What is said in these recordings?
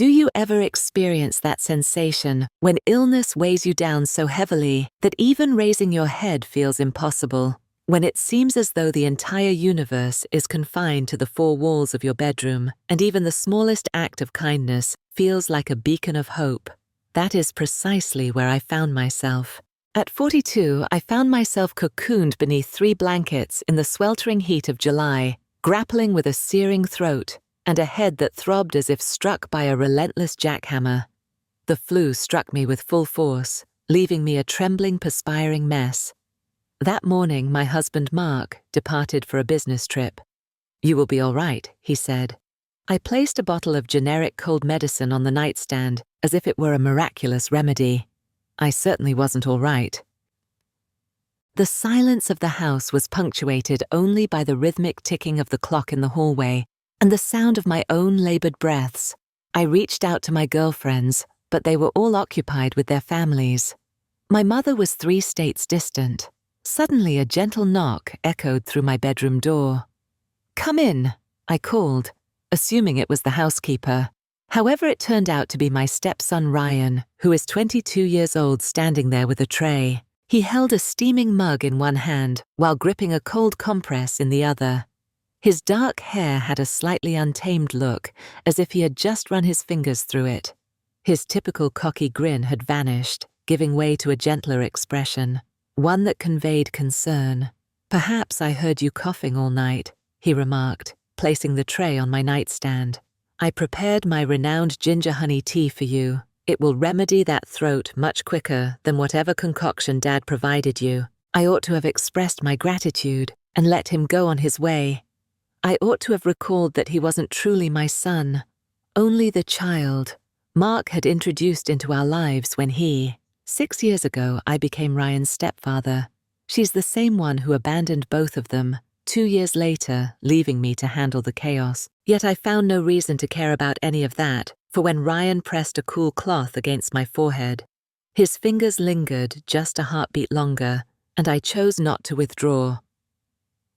Do you ever experience that sensation when illness weighs you down so heavily that even raising your head feels impossible? When it seems as though the entire universe is confined to the four walls of your bedroom, and even the smallest act of kindness feels like a beacon of hope? That is precisely where I found myself. At 42, I found myself cocooned beneath 3 blankets in the sweltering heat of July, grappling with a searing throat and a head that throbbed as if struck by a relentless jackhammer. The flu struck me with full force, leaving me a trembling, perspiring mess. That morning, my husband Mark departed for a business trip. "You will be all right," he said. I placed a bottle of generic cold medicine on the nightstand as if it were a miraculous remedy. I certainly wasn't all right. The silence of the house was punctuated only by the rhythmic ticking of the clock in the hallway and the sound of my own labored breaths. I reached out to my girlfriends, but they were all occupied with their families. My mother was 3 states distant. Suddenly, a gentle knock echoed through my bedroom door. "Come in," I called, assuming it was the housekeeper. However, it turned out to be my stepson Ryan, who is 22 years old, standing there with a tray. He held a steaming mug in one hand while gripping a cold compress in the other. His dark hair had a slightly untamed look, as if he had just run his fingers through it. His typical cocky grin had vanished, giving way to a gentler expression, one that conveyed concern. "Perhaps I heard you coughing all night," he remarked, placing the tray on my nightstand. "I prepared my renowned ginger honey tea for you. It will remedy that throat much quicker than whatever concoction Dad provided you." I ought to have expressed my gratitude and let him go on his way. I ought to have recalled that he wasn't truly my son, only the child Mark had introduced into our lives when 6 years ago, I became Ryan's stepfather. She's the same one who abandoned both of them 2 years later, leaving me to handle the chaos. Yet I found no reason to care about any of that, for when Ryan pressed a cool cloth against my forehead, his fingers lingered just a heartbeat longer, and I chose not to withdraw.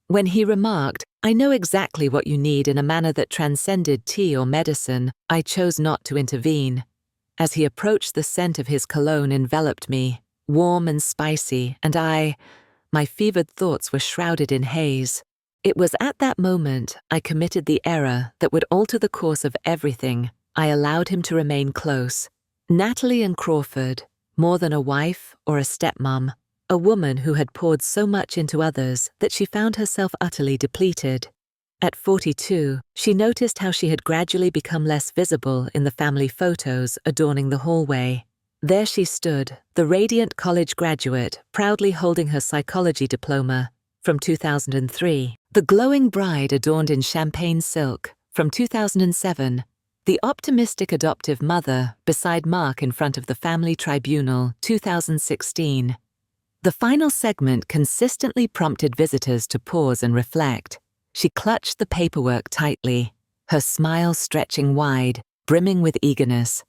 When he remarked, "I know exactly what you need," in a manner that transcended tea or medicine, I chose not to intervene. As he approached, the scent of his cologne enveloped me, warm and spicy, and my fevered thoughts were shrouded in haze. It was at that moment I committed the error that would alter the course of everything. I allowed him to remain close. Natalie and Crawford, more than a wife or a stepmom, a woman who had poured so much into others that she found herself utterly depleted. At 42, she noticed how she had gradually become less visible in the family photos adorning the hallway. There she stood, the radiant college graduate, proudly holding her psychology diploma from 2003, the glowing bride adorned in champagne silk from 2007, the optimistic adoptive mother beside Mark in front of the family tribunal 2016. The final segment consistently prompted visitors to pause and reflect. She clutched the paperwork tightly, her smile stretching wide, brimming with eagerness.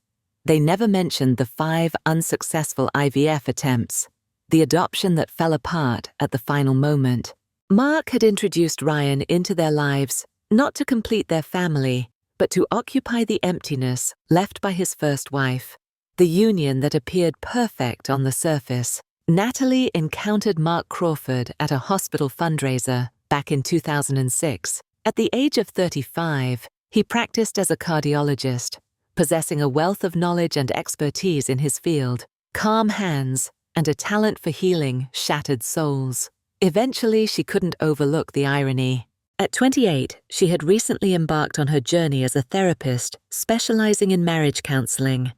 They never mentioned the 5 unsuccessful IVF attempts, the adoption that fell apart at the final moment. Mark had introduced Ryan into their lives, not to complete their family, but to occupy the emptiness left by his first wife. The union that appeared perfect on the surface. Natalie encountered Mark Crawford at a hospital fundraiser back in 2006. At the age of 35, he practiced as a cardiologist, possessing a wealth of knowledge and expertise in his field, calm hands, and a talent for healing shattered souls. Eventually, she couldn't overlook the irony. At 28, she had recently embarked on her journey as a therapist, specializing in marriage counseling.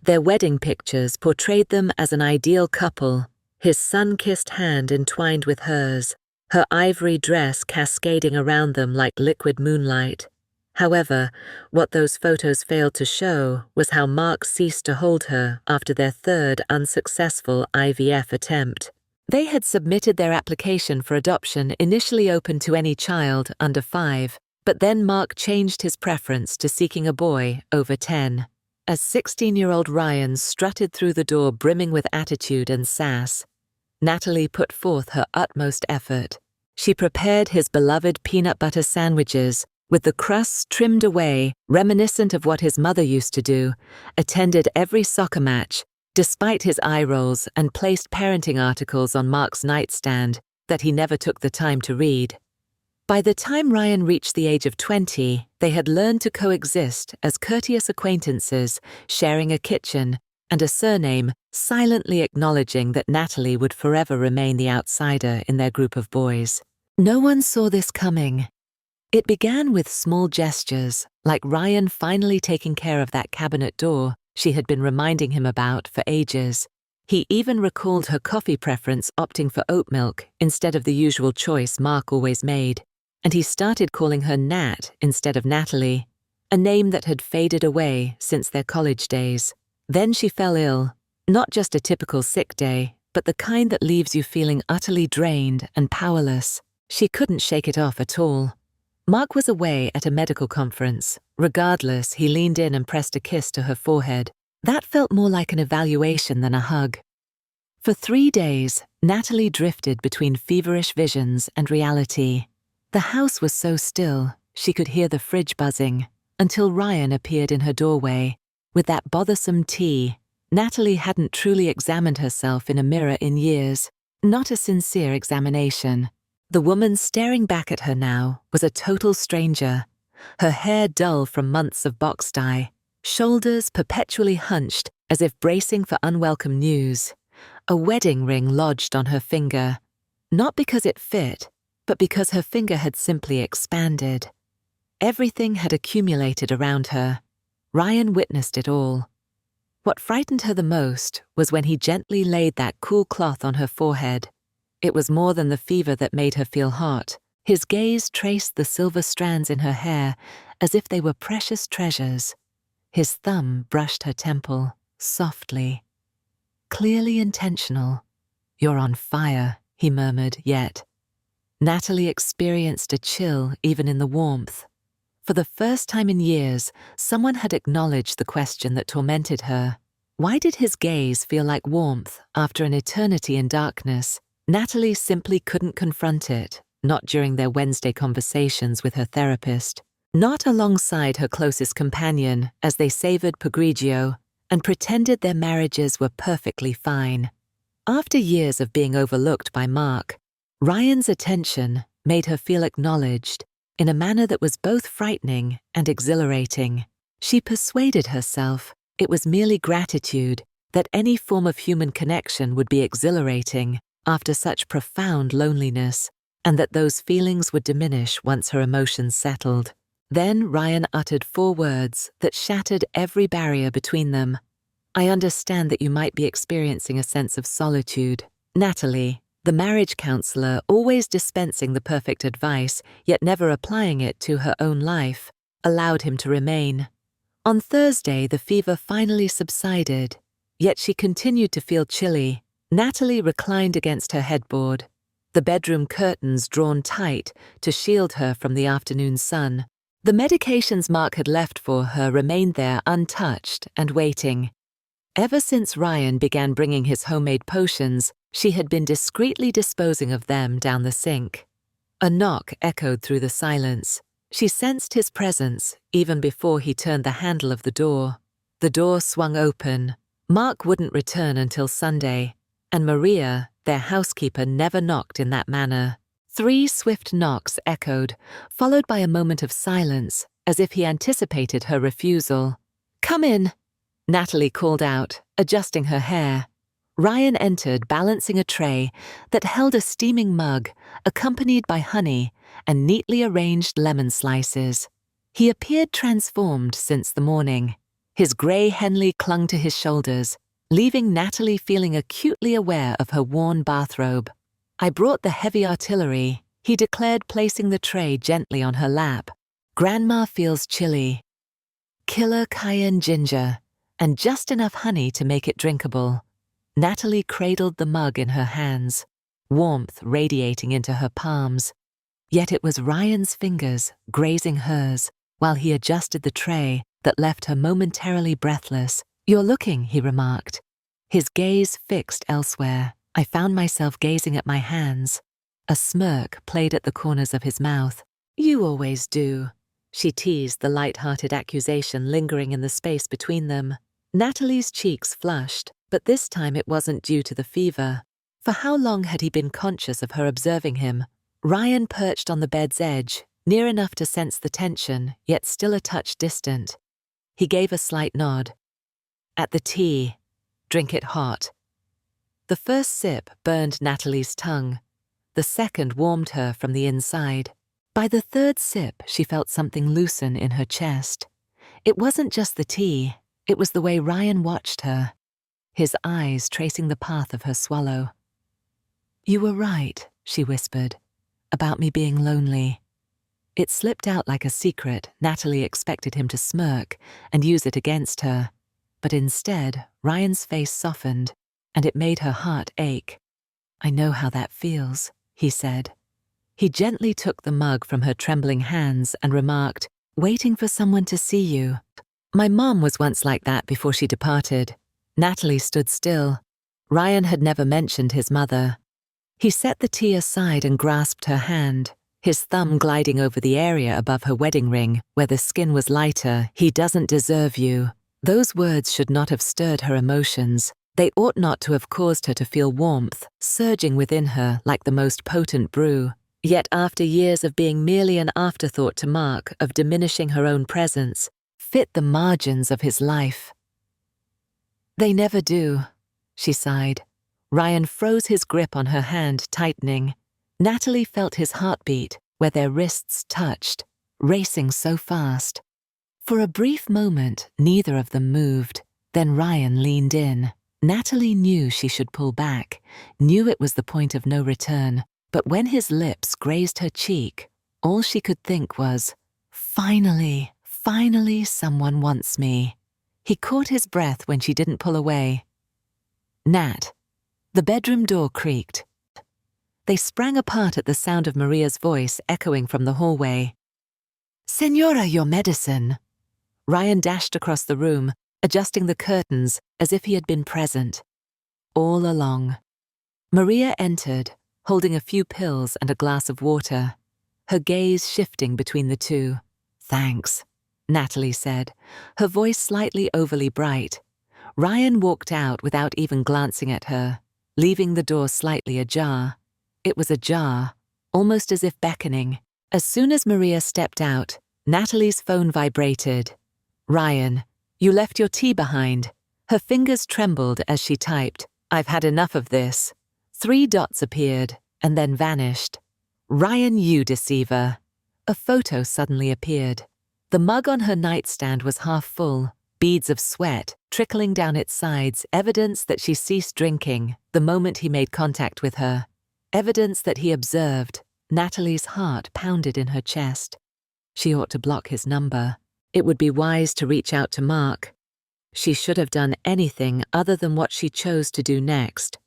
Their wedding pictures portrayed them as an ideal couple, his sun-kissed hand entwined with hers, her ivory dress cascading around them like liquid moonlight. However, what those photos failed to show was how Mark ceased to hold her after their 3rd unsuccessful IVF attempt. They had submitted their application for adoption, initially open to any child under 5, but then Mark changed his preference to seeking a boy over 10. As 16-year-old Ryan strutted through the door brimming with attitude and sass, Natalie put forth her utmost effort. She prepared his beloved peanut butter sandwiches, with the crusts trimmed away, reminiscent of what his mother used to do, attended every soccer match, despite his eye rolls, and placed parenting articles on Mark's nightstand that he never took the time to read. By the time Ryan reached the age of 20, they had learned to coexist as courteous acquaintances, sharing a kitchen and a surname, silently acknowledging that Natalie would forever remain the outsider in their group of boys. No one saw this coming. It began with small gestures, like Ryan finally taking care of that cabinet door she had been reminding him about for ages. He even recalled her coffee preference, opting for oat milk instead of the usual choice Mark always made, and he started calling her Nat instead of Natalie, a name that had faded away since their college days. Then she fell ill, not just a typical sick day, but the kind that leaves you feeling utterly drained and powerless. She couldn't shake it off at all. Mark was away at a medical conference. Regardless, he leaned in and pressed a kiss to her forehead. That felt more like an evaluation than a hug. For 3 days, Natalie drifted between feverish visions and reality. The house was so still, she could hear the fridge buzzing, until Ryan appeared in her doorway. With that bothersome tea, Natalie hadn't truly examined herself in a mirror in years, not a sincere examination. The woman staring back at her now was a total stranger, her hair dull from months of box dye, shoulders perpetually hunched as if bracing for unwelcome news, a wedding ring lodged on her finger, not because it fit, but because her finger had simply expanded. Everything had accumulated around her. Ryan witnessed it all. What frightened her the most was when he gently laid that cool cloth on her forehead. It was more than the fever that made her feel hot. His gaze traced the silver strands in her hair as if they were precious treasures. His thumb brushed her temple, softly. Clearly intentional. "You're on fire," he murmured, yet. Natalie experienced a chill even in the warmth. For the first time in years, someone had acknowledged the question that tormented her. Why did his gaze feel like warmth after an eternity in darkness? Natalie simply couldn't confront it, not during their Wednesday conversations with her therapist, not alongside her closest companion as they savored Pagregio and pretended their marriages were perfectly fine. After years of being overlooked by Mark, Ryan's attention made her feel acknowledged in a manner that was both frightening and exhilarating. She persuaded herself it was merely gratitude, that any form of human connection would be exhilarating after such profound loneliness, and that those feelings would diminish once her emotions settled. Then Ryan uttered 4 words that shattered every barrier between them. "I understand that you might be experiencing a sense of solitude." Natalie, the marriage counselor, always dispensing the perfect advice, yet never applying it to her own life, allowed him to remain. On Thursday, the fever finally subsided, yet she continued to feel chilly. Natalie reclined against her headboard, the bedroom curtains drawn tight to shield her from the afternoon sun. The medications Mark had left for her remained there untouched and waiting. Ever since Ryan began bringing his homemade potions, she had been discreetly disposing of them down the sink. A knock echoed through the silence. She sensed his presence even before he turned the handle of the door. The door swung open. Mark wouldn't return until Sunday, and Maria, their housekeeper, never knocked in that manner. 3 swift knocks echoed, followed by a moment of silence, as if he anticipated her refusal. "Come in," Natalie called out, adjusting her hair. Ryan entered, balancing a tray that held a steaming mug, accompanied by honey and neatly arranged lemon slices. He appeared transformed since the morning. His grey Henley clung to his shoulders, leaving Natalie feeling acutely aware of her worn bathrobe. "I brought the heavy artillery," he declared, placing the tray gently on her lap. "Grandma feels chilly. Killer cayenne ginger, and just enough honey to make it drinkable." Natalie cradled the mug in her hands, warmth radiating into her palms. Yet it was Ryan's fingers grazing hers while he adjusted the tray that left her momentarily breathless. "You're looking," he remarked, his gaze fixed elsewhere. I found myself gazing at my hands. A smirk played at the corners of his mouth. "You always do." she teased, the light-hearted accusation lingering in the space between them. Natalie's cheeks flushed, but this time it wasn't due to the fever. For how long had he been conscious of her observing him? Ryan perched on the bed's edge, near enough to sense the tension, yet still a touch distant. He gave a slight nod. "At the tea. Drink it hot." The first sip burned Natalie's tongue. The second warmed her from the inside. By the third sip, she felt something loosen in her chest. It wasn't just the tea, it was the way Ryan watched her, his eyes tracing the path of her swallow. "You were right," she whispered, "about me being lonely." It slipped out like a secret. Natalie expected him to smirk and use it against her. But instead, Ryan's face softened, and it made her heart ache. "I know how that feels," he said. He gently took the mug from her trembling hands and remarked, "Waiting for someone to see you. My mom was once like that before she departed." Natalie stood still. Ryan had never mentioned his mother. He set the tea aside and grasped her hand, his thumb gliding over the area above her wedding ring, where the skin was lighter. "He doesn't deserve you." Those words should not have stirred her emotions. They ought not to have caused her to feel warmth surging within her like the most potent brew. Yet after years of being merely an afterthought to Mark, of diminishing her own presence, fit the margins of his life. "They never do," she sighed. Ryan froze his grip on her hand, tightening. Natalie felt his heartbeat where their wrists touched, racing so fast. For a brief moment, neither of them moved. Then Ryan leaned in. Natalie knew she should pull back, knew it was the point of no return. But when his lips grazed her cheek, all she could think was, "Finally, finally someone wants me." He caught his breath when she didn't pull away. "Nat." The bedroom door creaked. They sprang apart at the sound of Maria's voice echoing from the hallway. "Senora, your medicine." Ryan dashed across the room, adjusting the curtains as if he had been present. All along. Maria entered, holding a few pills and a glass of water, her gaze shifting between the two. "Thanks," Natalie said, her voice slightly overly bright. Ryan walked out without even glancing at her, leaving the door slightly ajar. It was ajar, almost as if beckoning. As soon as Maria stepped out, Natalie's phone vibrated. "Ryan, you left your tea behind." Her fingers trembled as she typed, "I've had enough of this." 3 dots appeared, and then vanished. "Ryan, you deceiver." A photo suddenly appeared. The mug on her nightstand was half full, beads of sweat trickling down its sides, evidence that she ceased drinking the moment he made contact with her. Evidence that he observed. Natalie's heart pounded in her chest. She ought to block his number. It would be wise to reach out to Mark. She should have done anything other than what she chose to do next.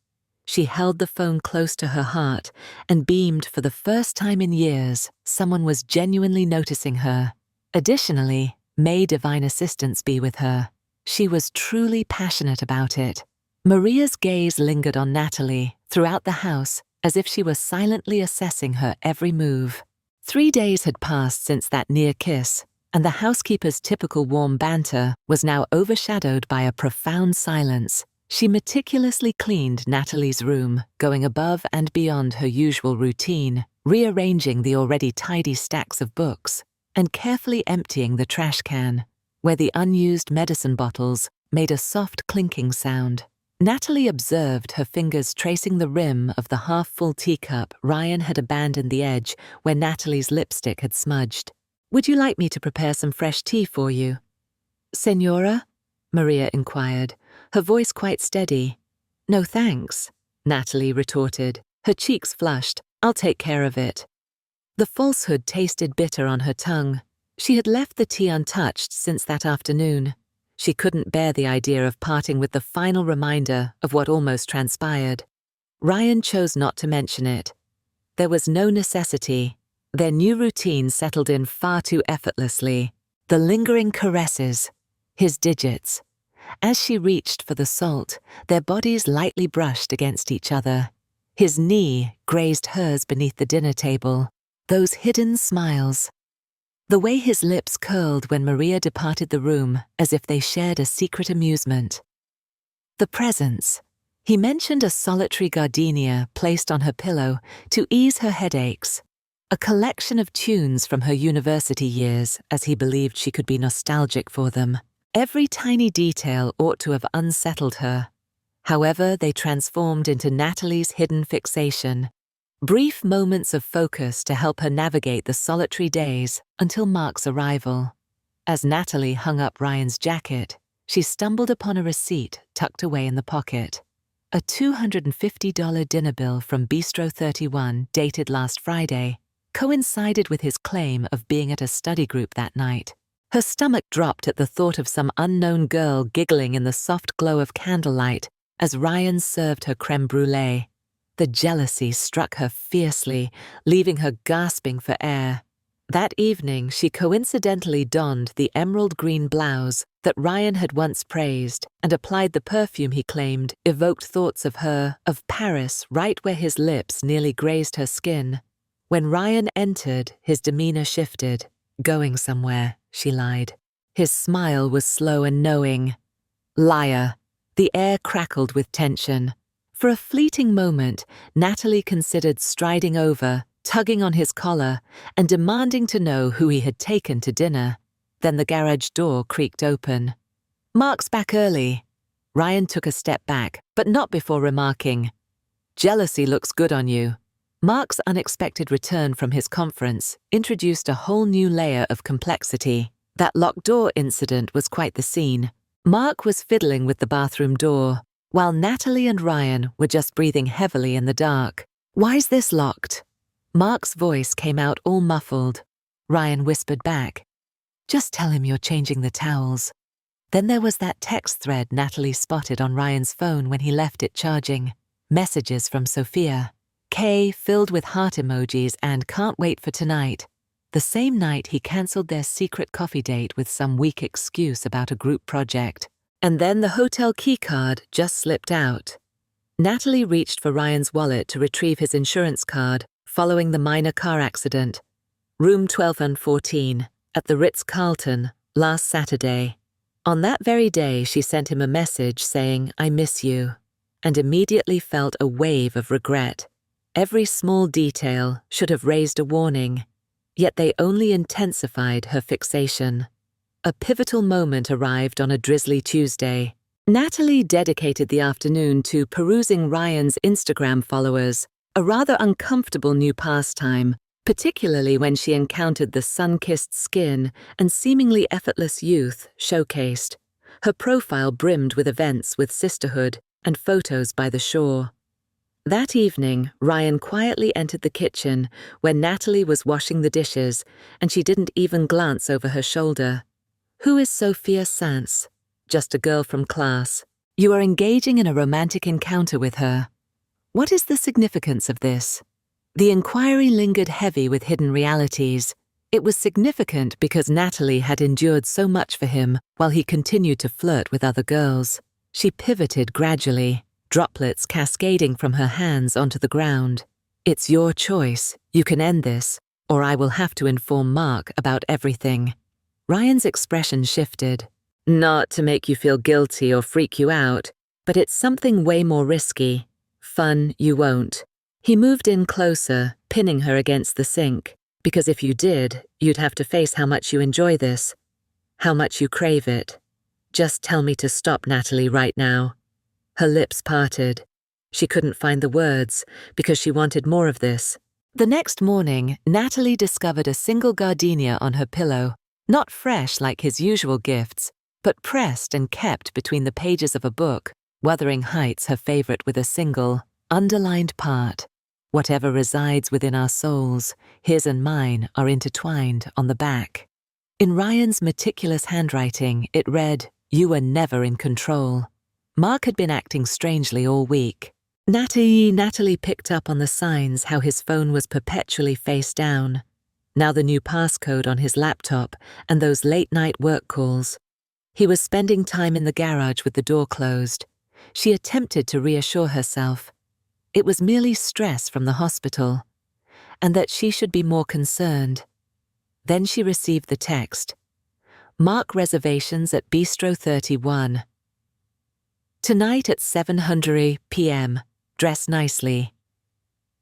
She held the phone close to her heart and beamed. For the first time in years, someone was genuinely noticing her. Additionally, may divine assistance be with her. She was truly passionate about it. Maria's gaze lingered on Natalie throughout the house, as if she was silently assessing her every move. 3 days had passed since that near kiss, and the housekeeper's typical warm banter was now overshadowed by a profound silence. She meticulously cleaned Natalie's room, going above and beyond her usual routine, rearranging the already tidy stacks of books, and carefully emptying the trash can, where the unused medicine bottles made a soft clinking sound. Natalie observed her fingers tracing the rim of the half-full teacup Ryan had abandoned the edge where Natalie's lipstick had smudged. "Would you like me to prepare some fresh tea for you?" "Senora?" Maria inquired, her voice quite steady. "No thanks," Natalie retorted, her cheeks flushed. "I'll take care of it." The falsehood tasted bitter on her tongue. She had left the tea untouched since that afternoon. She couldn't bear the idea of parting with the final reminder of what almost transpired. Ryan chose not to mention it. There was no necessity. Their new routine settled in far too effortlessly. The lingering caresses, his digits. As she reached for the salt, their bodies lightly brushed against each other. His knee grazed hers beneath the dinner table. Those hidden smiles. The way his lips curled when Maria departed the room as if they shared a secret amusement. The presents. He mentioned a solitary gardenia placed on her pillow to ease her headaches, a collection of tunes from her university years as he believed she could be nostalgic for them. Every tiny detail ought to have unsettled her. However, they transformed into Natalie's hidden fixation, brief moments of focus to help her navigate the solitary days until Mark's arrival. As Natalie hung up Ryan's jacket, she stumbled upon a receipt tucked away in the pocket. A $250 dinner bill from Bistro 31, dated last Friday, coincided with his claim of being at a study group that night. Her stomach dropped at the thought of some unknown girl giggling in the soft glow of candlelight as Ryan served her crème brûlée. The jealousy struck her fiercely, leaving her gasping for air. That evening, she coincidentally donned the emerald green blouse that Ryan had once praised and applied the perfume he claimed evoked thoughts of her, of Paris, right where his lips nearly grazed her skin. When Ryan entered, his demeanor shifted. Going somewhere, she lied. His smile was slow and knowing. Liar. The air crackled with tension. For a fleeting moment, Natalie considered striding over, tugging on his collar, and demanding to know who he had taken to dinner. Then the garage door creaked open. "Mark's back early." Ryan took a step back, but not before remarking, "Jealousy looks good on you." Mark's unexpected return from his conference introduced a whole new layer of complexity. That locked door incident was quite the scene. Mark was fiddling with the bathroom door, while Natalie and Ryan were just breathing heavily in the dark. "Why's this locked?" Mark's voice came out all muffled. Ryan whispered back, "Just tell him you're changing the towels." Then there was that text thread Natalie spotted on Ryan's phone when he left it charging. Messages from Sophia. Kay filled with heart emojis and "can't wait for tonight." The same night he cancelled their secret coffee date with some weak excuse about a group project. And then the hotel keycard just slipped out. Natalie reached for Ryan's wallet to retrieve his insurance card following the minor car accident. Room 1214, at the Ritz-Carlton, last Saturday. On that very day, she sent him a message saying, "I miss you," and immediately felt a wave of regret. Every small detail should have raised a warning, yet they only intensified her fixation. A pivotal moment arrived on a drizzly Tuesday. Natalie dedicated the afternoon to perusing Ryan's Instagram followers, a rather uncomfortable new pastime, particularly when she encountered the sun-kissed skin and seemingly effortless youth showcased. Her profile brimmed with events with sisterhood and photos by the shore. That evening, Ryan quietly entered the kitchen where Natalie was washing the dishes, and she didn't even glance over her shoulder. "Who is Sophia Sanz?" "Just a girl from class." "You are engaging in a romantic encounter with her. What is the significance of this?" The inquiry lingered heavy with hidden realities. It was significant because Natalie had endured so much for him while he continued to flirt with other girls. She pivoted gradually, droplets cascading from her hands onto the ground. "It's your choice. You can end this, or I will have to inform Mark about everything." Ryan's expression shifted. "Not to make you feel guilty or freak you out, but it's something way more risky. Fun you won't." He moved in closer, pinning her against the sink, "because if you did, you'd have to face how much you enjoy this, how much you crave it. Just tell me to stop, Natalie, right now." Her lips parted. She couldn't find the words because she wanted more of this. The next morning, Natalie discovered a single gardenia on her pillow, not fresh like his usual gifts, but pressed and kept between the pages of a book, Wuthering Heights her favorite, with a single, underlined part. "Whatever resides within our souls, his and mine, are intertwined," on the back. In Ryan's meticulous handwriting, it read, "You were never in control." Mark had been acting strangely all week. Natalie picked up on the signs how his phone was perpetually face down. Now the new passcode on his laptop and those late-night work calls. He was spending time in the garage with the door closed. She attempted to reassure herself. It was merely stress from the hospital, and that she should be more concerned. Then she received the text. Mark reservations at Bistro 31. Tonight at 7:00 p.m. Dress nicely.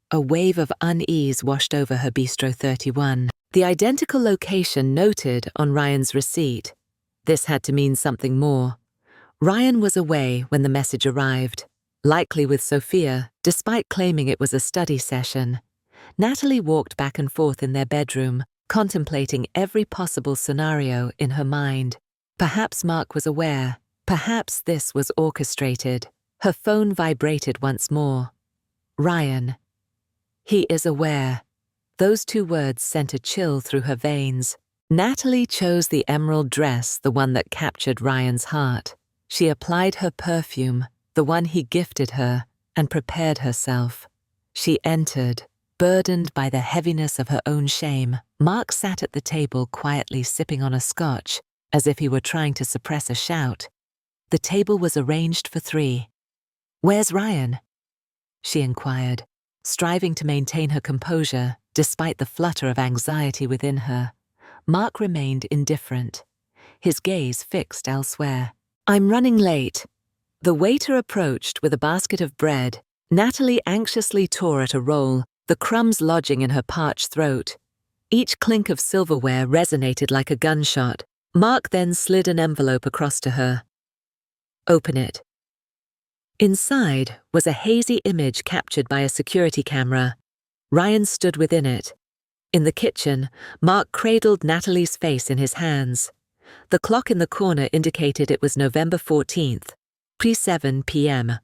A wave of unease washed over her Bistro 31. The identical location noted on Ryan's receipt. This had to mean something more. Ryan was away when the message arrived, likely with Sophia, despite claiming it was a study session. Natalie walked back and forth in their bedroom, contemplating every possible scenario in her mind. Perhaps Mark was aware. Perhaps this was orchestrated. Her phone vibrated once more. Ryan. He is aware. Those two words sent a chill through her veins. Natalie chose the emerald dress, the one that captured Ryan's heart. She applied her perfume, the one he gifted her, and prepared herself. She entered, burdened by the heaviness of her own shame. Mark sat at the table quietly sipping on a scotch, as if he were trying to suppress a shout. The table was arranged for 3. "Where's Ryan?" she inquired, striving to maintain her composure despite the flutter of anxiety within her. Mark remained indifferent, his gaze fixed elsewhere. "I'm running late." The waiter approached with a basket of bread. Natalie anxiously tore at a roll, the crumbs lodging in her parched throat. Each clink of silverware resonated like a gunshot. Mark then slid an envelope across to her. "Open it." Inside was a hazy image captured by a security camera. Ryan stood within it. In the kitchen, Mark cradled Natalie's face in his hands. The clock in the corner indicated it was November 14th, pre-7 p.m.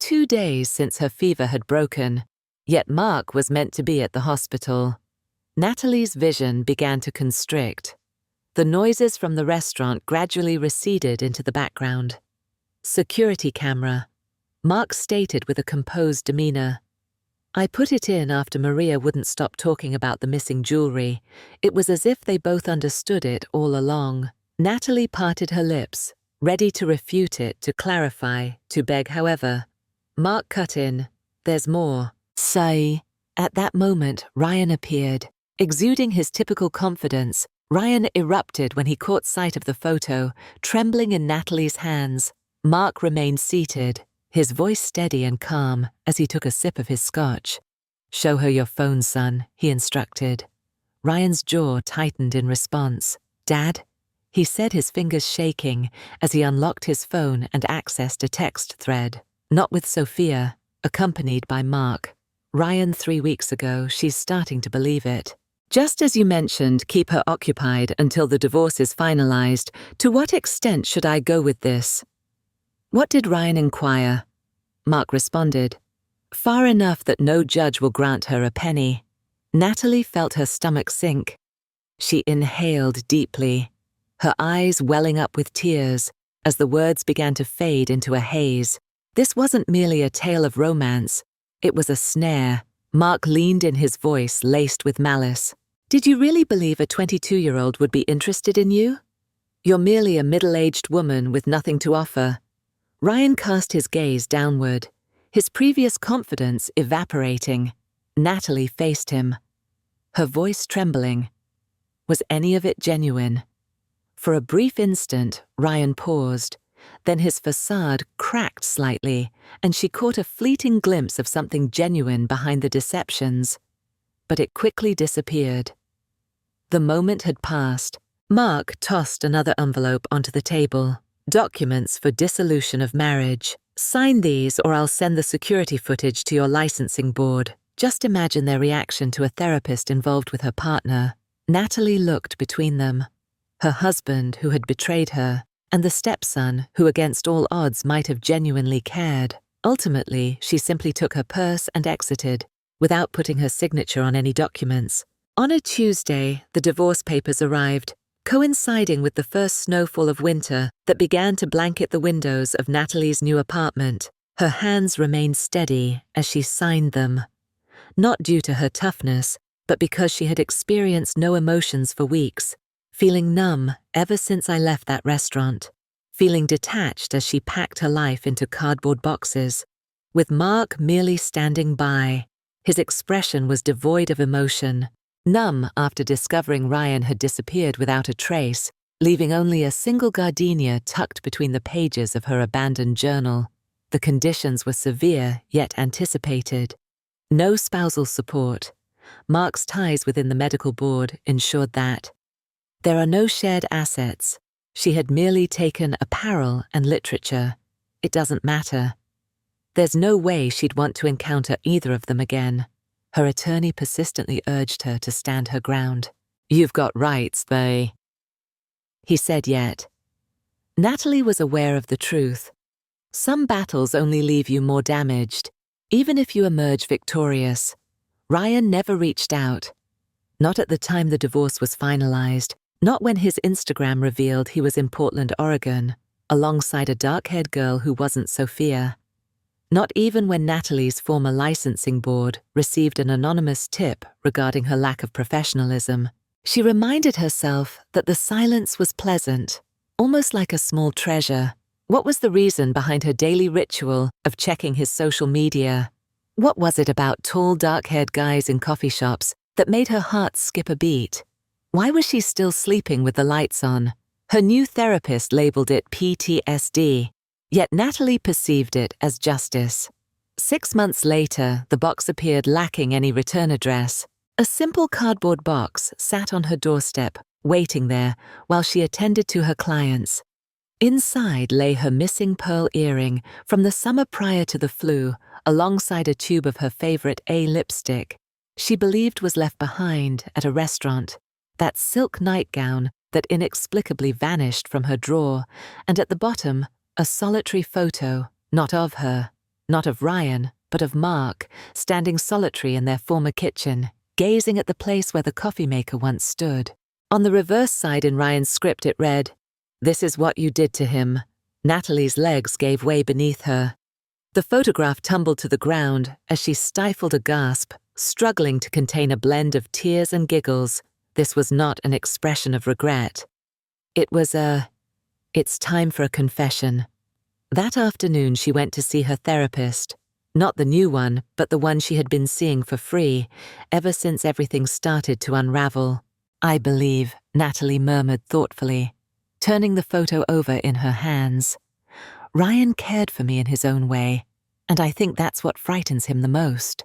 2 days since her fever had broken, yet Mark was meant to be at the hospital. Natalie's vision began to constrict. The noises from the restaurant gradually receded into the background. Security camera. Mark stated with a composed demeanor. "I put it in after Maria wouldn't stop talking about the missing jewelry. It was as if they both understood it all along." Natalie parted her lips, ready to refute it, to clarify, to beg however. Mark cut in. "There's more." "Say." At that moment, Ryan appeared. Exuding his typical confidence, Ryan erupted when he caught sight of the photo, trembling in Natalie's hands. Mark remained seated, his voice steady and calm as he took a sip of his scotch. "Show her your phone, son," he instructed. Ryan's jaw tightened in response. "Dad?" he said, his fingers shaking as he unlocked his phone and accessed a text thread. "Not with Sophia, accompanied by Mark. Ryan 3 weeks ago, she's starting to believe it. Just as you mentioned, keep her occupied until the divorce is finalized. To what extent should I go with this?" "What did Ryan inquire?" Mark responded. "Far enough that no judge will grant her a penny." Natalie felt her stomach sink. She inhaled deeply, her eyes welling up with tears as the words began to fade into a haze. This wasn't merely a tale of romance, it was a snare. Mark leaned in, his voice laced with malice. "Did you really believe a 22-year-old would be interested in you? You're merely a middle-aged woman with nothing to offer." Ryan cast his gaze downward, his previous confidence evaporating. Natalie faced him, her voice trembling. Was any of it genuine? For a brief instant, Ryan paused. Then his facade cracked slightly, and she caught a fleeting glimpse of something genuine behind the deceptions. But it quickly disappeared. The moment had passed. Mark tossed another envelope onto the table. "Documents for dissolution of marriage. Sign these or I'll send the security footage to your licensing board." Just imagine their reaction to a therapist involved with her partner. Natalie looked between them. Her husband, who had betrayed her, and the stepson, who against all odds might have genuinely cared. Ultimately, she simply took her purse and exited, without putting her signature on any documents. On a Tuesday, the divorce papers arrived, coinciding with the first snowfall of winter that began to blanket the windows of Natalie's new apartment. Her hands remained steady as she signed them, not due to her toughness, but because she had experienced no emotions for weeks, feeling numb ever since I left that restaurant, feeling detached as she packed her life into cardboard boxes, with Mark merely standing by, His expression was devoid of emotion, numb after discovering Ryan had disappeared without a trace, leaving only a single gardenia tucked between the pages of her abandoned journal. The conditions were severe yet anticipated. No spousal support. Mark's ties within the medical board ensured that. There are no shared assets. She had merely taken apparel and literature. It doesn't matter. There's no way she'd want to encounter either of them again. Her attorney persistently urged her to stand her ground. "You've got rights, they," he said yet. Natalie was aware of the truth. Some battles only leave you more damaged, even if you emerge victorious. Ryan never reached out. Not at the time the divorce was finalized, not when his Instagram revealed he was in Portland, Oregon, alongside a dark-haired girl who wasn't Sophia. Not even when Natalie's former licensing board received an anonymous tip regarding her lack of professionalism. She reminded herself that the silence was pleasant, almost like a small treasure. What was the reason behind her daily ritual of checking his social media? What was it about tall, dark-haired guys in coffee shops that made her heart skip a beat? Why was she still sleeping with the lights on? Her new therapist labeled it PTSD, yet Natalie perceived it as justice. 6 months later, the box appeared lacking any return address. A simple cardboard box sat on her doorstep, waiting there while she attended to her clients. Inside lay her missing pearl earring from the summer prior to the flu, alongside a tube of her favorite A lipstick she believed was left behind at a restaurant, that silk nightgown that inexplicably vanished from her drawer, and at the bottom, a solitary photo, not of her, not of Ryan, but of Mark, standing solitary in their former kitchen, gazing at the place where the coffee maker once stood. On the reverse side in Ryan's script it read, "This is what you did to him." Natalie's legs gave way beneath her. The photograph tumbled to the ground as she stifled a gasp, struggling to contain a blend of tears and giggles. This was not an expression of regret. It was it's time for a confession. That afternoon she went to see her therapist. Not the new one, but the one she had been seeing for free, ever since everything started to unravel. "I believe," Natalie murmured thoughtfully, turning the photo over in her hands. "Ryan cared for me in his own way, and I think that's what frightens him the most."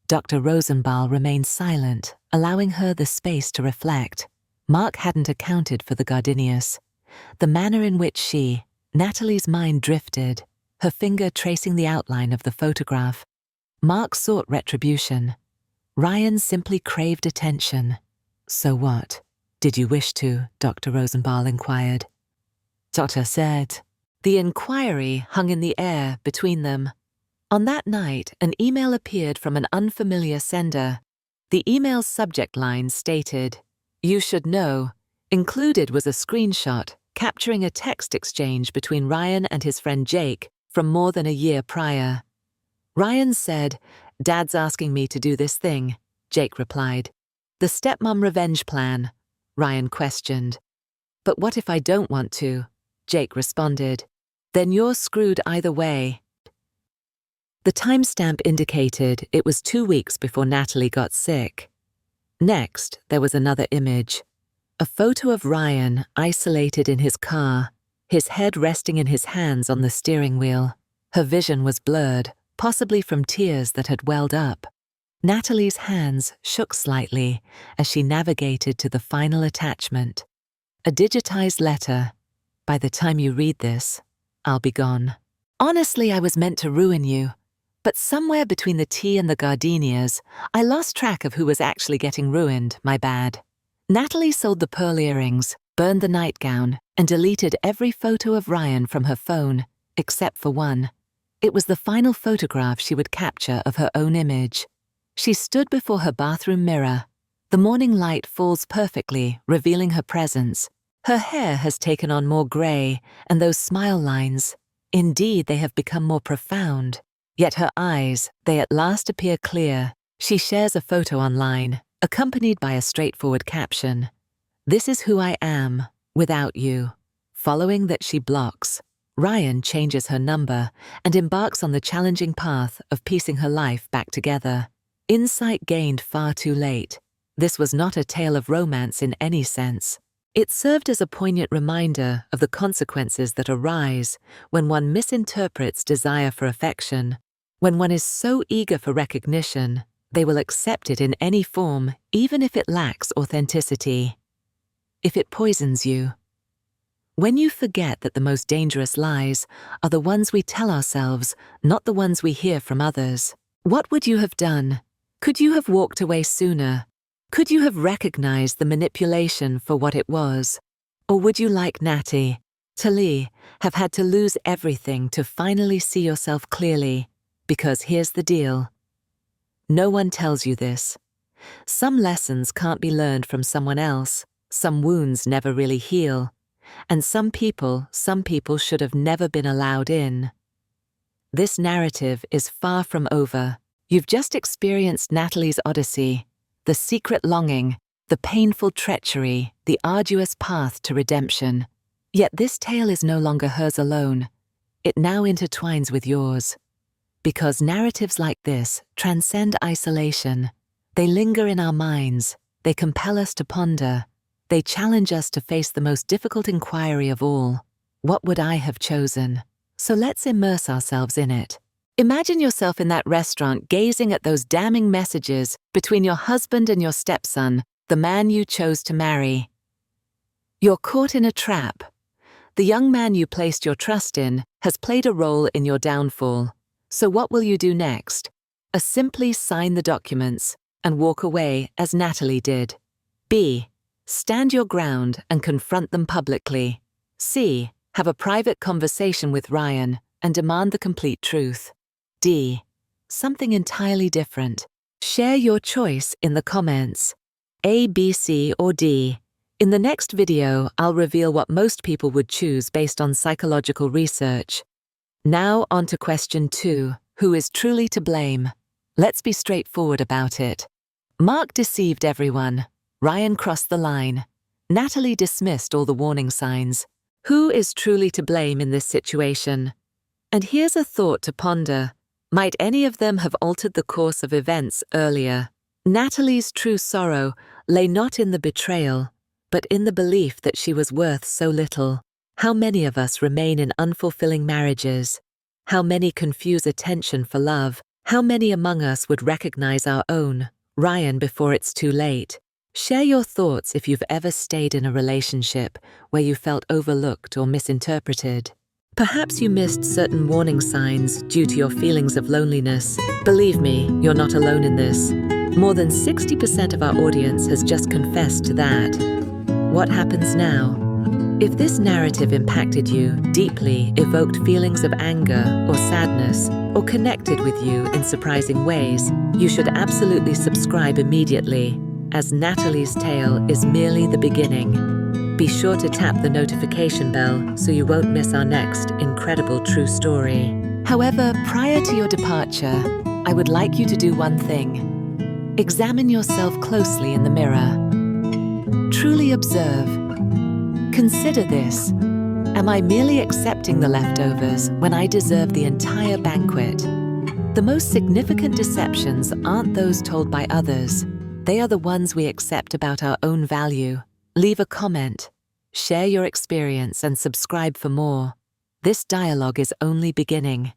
Dr. Rosenbaum remained silent, allowing her the space to reflect. Mark hadn't accounted for the gardenias. The manner in which Natalie's mind drifted, her finger tracing the outline of the photograph. Mark sought retribution. Ryan simply craved attention. "So what? Did you wish to?" Dr. Rosenbaum inquired. Doctor said. The inquiry hung in the air between them. On that night, an email appeared from an unfamiliar sender. The email's subject line stated, "You should know." Included was a screenshot capturing a text exchange between Ryan and his friend Jake from more than a year prior. Ryan said, "Dad's asking me to do this thing," Jake replied. "The stepmom revenge plan," Ryan questioned. "But what if I don't want to?" Jake responded. "Then you're screwed either way." The timestamp indicated it was 2 weeks before Natalie got sick. Next, there was another image. A photo of Ryan isolated in his car, his head resting in his hands on the steering wheel. Her vision was blurred, possibly from tears that had welled up. Natalie's hands shook slightly as she navigated to the final attachment. A digitized letter. "By the time you read this, I'll be gone. Honestly, I was meant to ruin you. But somewhere between the tea and the gardenias, I lost track of who was actually getting ruined, my bad." Natalie sold the pearl earrings, burned the nightgown, and deleted every photo of Ryan from her phone, except for one. It was the final photograph she would capture of her own image. She stood before her bathroom mirror. The morning light falls perfectly, revealing her presence. Her hair has taken on more gray, and those smile lines, indeed, they have become more profound. Yet her eyes, they at last appear clear. She shares a photo online, accompanied by a straightforward caption. "This is who I am, without you." Following that, she blocks. Ryan changes her number and embarks on the challenging path of piecing her life back together. Insight gained far too late. This was not a tale of romance in any sense. It served as a poignant reminder of the consequences that arise when one misinterprets desire for affection. When one is so eager for recognition, they will accept it in any form, even if it lacks authenticity. If it poisons you. When you forget that the most dangerous lies are the ones we tell ourselves, not the ones we hear from others. What would you have done? Could you have walked away sooner? Could you have recognized the manipulation for what it was? Or would you, like Natty, Tali, have had to lose everything to finally see yourself clearly? Because here's the deal. No one tells you this. Some lessons can't be learned from someone else. Some wounds never really heal. And some people should have never been allowed in. This narrative is far from over. You've just experienced Natalie's odyssey, the secret longing, the painful treachery, the arduous path to redemption. Yet this tale is no longer hers alone. It now intertwines with yours. Because narratives like this transcend isolation. They linger in our minds. They compel us to ponder. They challenge us to face the most difficult inquiry of all. What would I have chosen? So let's immerse ourselves in it. Imagine yourself in that restaurant gazing at those damning messages between your husband and your stepson, the man you chose to marry. You're caught in a trap. The young man you placed your trust in has played a role in your downfall. So what will you do next? Simply sign the documents and walk away as Natalie did. B. Stand your ground and confront them publicly. C. Have a private conversation with Ryan and demand the complete truth. D. Something entirely different. Share your choice in the comments. A, B, C, or D. In the next video, I'll reveal what most people would choose based on psychological research. Now on to question 2. Who is truly to blame? Let's be straightforward about it. Mark deceived everyone. Ryan crossed the line. Natalie dismissed all the warning signs. Who is truly to blame in this situation? And here's a thought to ponder. Might any of them have altered the course of events earlier? Natalie's true sorrow lay not in the betrayal, but in the belief that she was worth so little. How many of us remain in unfulfilling marriages? How many confuse attention for love? How many among us would recognize our own, Ryan, before it's too late? Share your thoughts if you've ever stayed in a relationship where you felt overlooked or misinterpreted. Perhaps you missed certain warning signs due to your feelings of loneliness. Believe me, you're not alone in this. More than 60% of our audience has just confessed to that. What happens now? If this narrative impacted you deeply, evoked feelings of anger or sadness, or connected with you in surprising ways, you should absolutely subscribe immediately, as Natalie's tale is merely the beginning. Be sure to tap the notification bell so you won't miss our next incredible true story. However, prior to your departure, I would like you to do one thing. Examine yourself closely in the mirror. Truly observe. Consider this. Am I merely accepting the leftovers when I deserve the entire banquet? The most significant deceptions aren't those told by others. They are the ones we accept about our own value. Leave a comment, share your experience, and subscribe for more. This dialogue is only beginning.